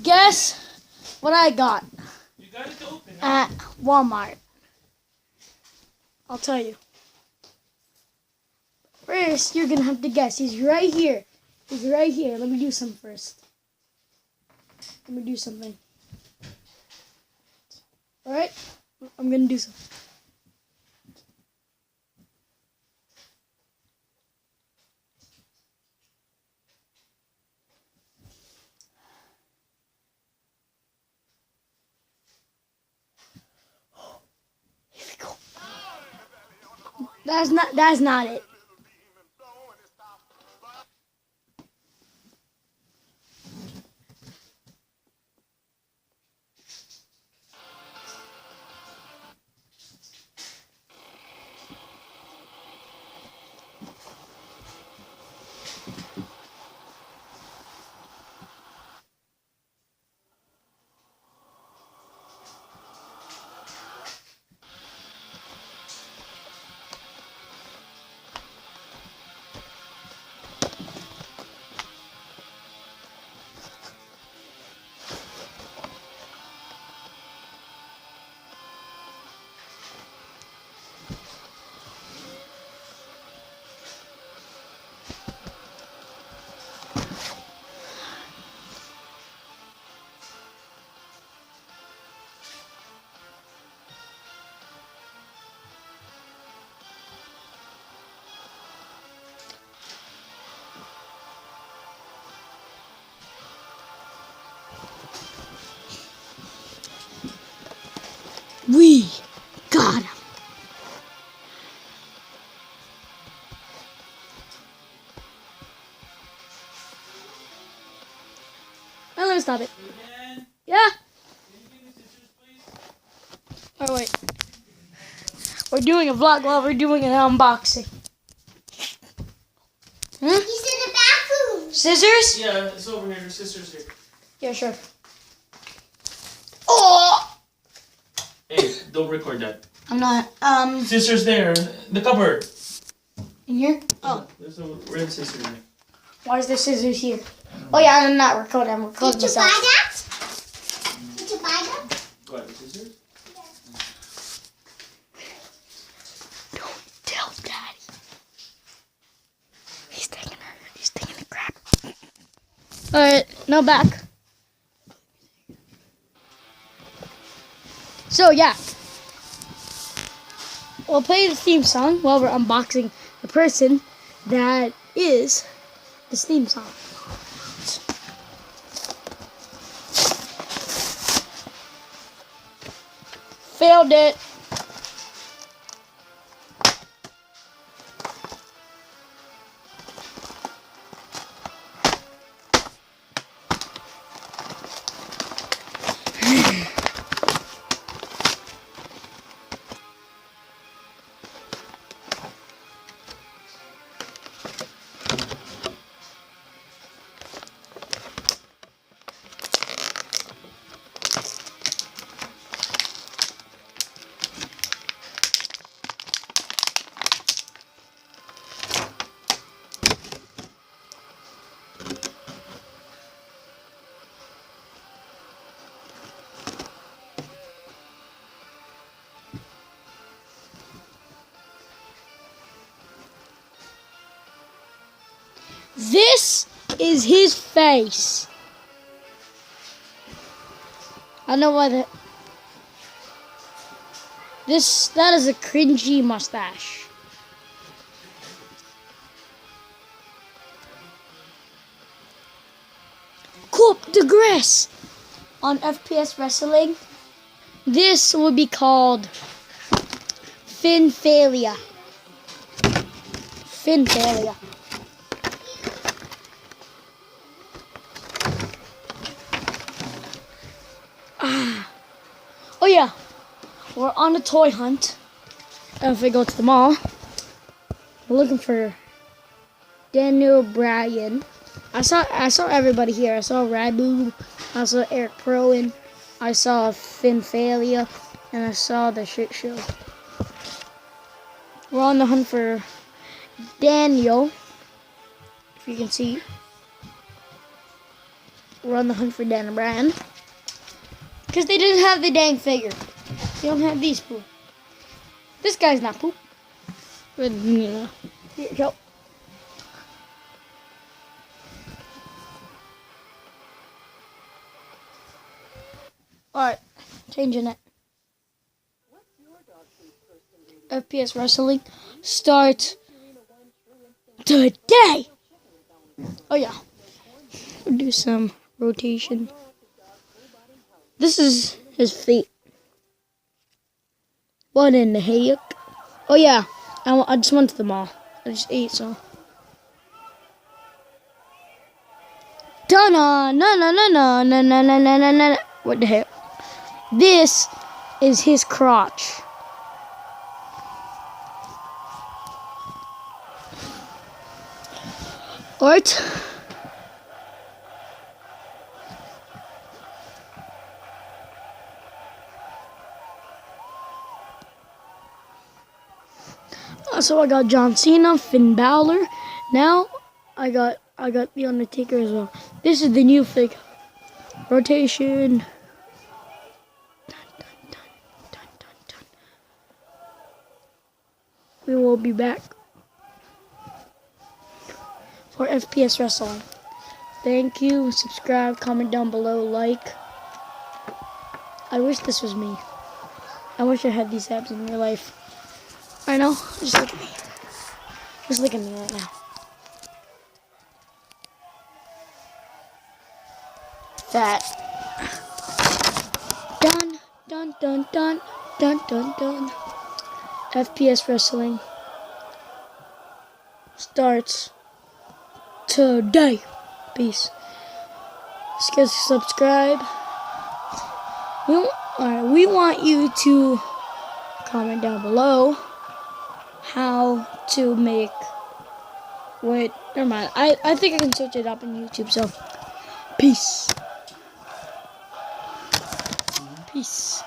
Guess what I got You got it to open. at Walmart. I'll tell you. First, you're gonna have to guess. He's right here. He's right here. Let me do something first. Let me do something. Alright? I'm gonna do something. Here we go. That's not it. We got him. Now let me stop it. Again. Yeah. Can you give me scissors, please? Oh wait. We're doing a vlog while we're doing an unboxing. Hmm? He's in the bathroom. Scissors? Yeah, it's over here. There's scissors here. Yeah, sure. Oh! Hey, don't record that. I'm not. Scissors there. In the cupboard. In here? Oh. There's a red scissor there. Why is there scissors here? Oh yeah, I'm not recording. I'm recording Did you buy myself. that? Did you buy that? What, the scissors? Don't tell Daddy. He's taking a crap. Alright, now back. So yeah. We'll play the theme song while we're unboxing the person that is this theme song. Failed it. This is his face. I know why that. That is a cringy mustache. Coup de Grace on FPS Wrestling. This would be called Finfalia. Finfalia. Oh yeah, we're on a toy hunt. If we go to the mall, we're looking for Daniel Bryan. I saw everybody here. I saw Rabu, I saw Eric Proen, I saw Finfalia, and I saw the shit show. We're on the hunt for Daniel, if you can see. we're on the hunt for Dan and Brian. Because they didn't have the dang figure. They don't have these poop. This guy's not poop. But, here you go. Alright, changing it. FPS Wrestling starts today! Oh yeah. We'll do some rotation. This is his feet. What in the heck? Oh yeah, I just went to the mall. I just ate, so. Dun-na, na na na na na na na na na na. What the heck? This is his crotch. Alright. So I got John Cena, Finn Balor. Now I got The Undertaker as well. This is the new figure. Rotation. Dun, dun, dun, dun, dun, dun. We will be back for FPS Wrestling. Thank you. Subscribe, comment down below, like. I wish this was me. I wish I had these abs in real life. I know. Just look at me. Just look at me right now. Fat. Dun, dun, dun, dun, dun, dun, dun. FPS Wrestling starts today. Peace. Just subscribe. We want you to comment down below how to make. Wait, never mind. I think I can search it up on YouTube. So, peace. Peace.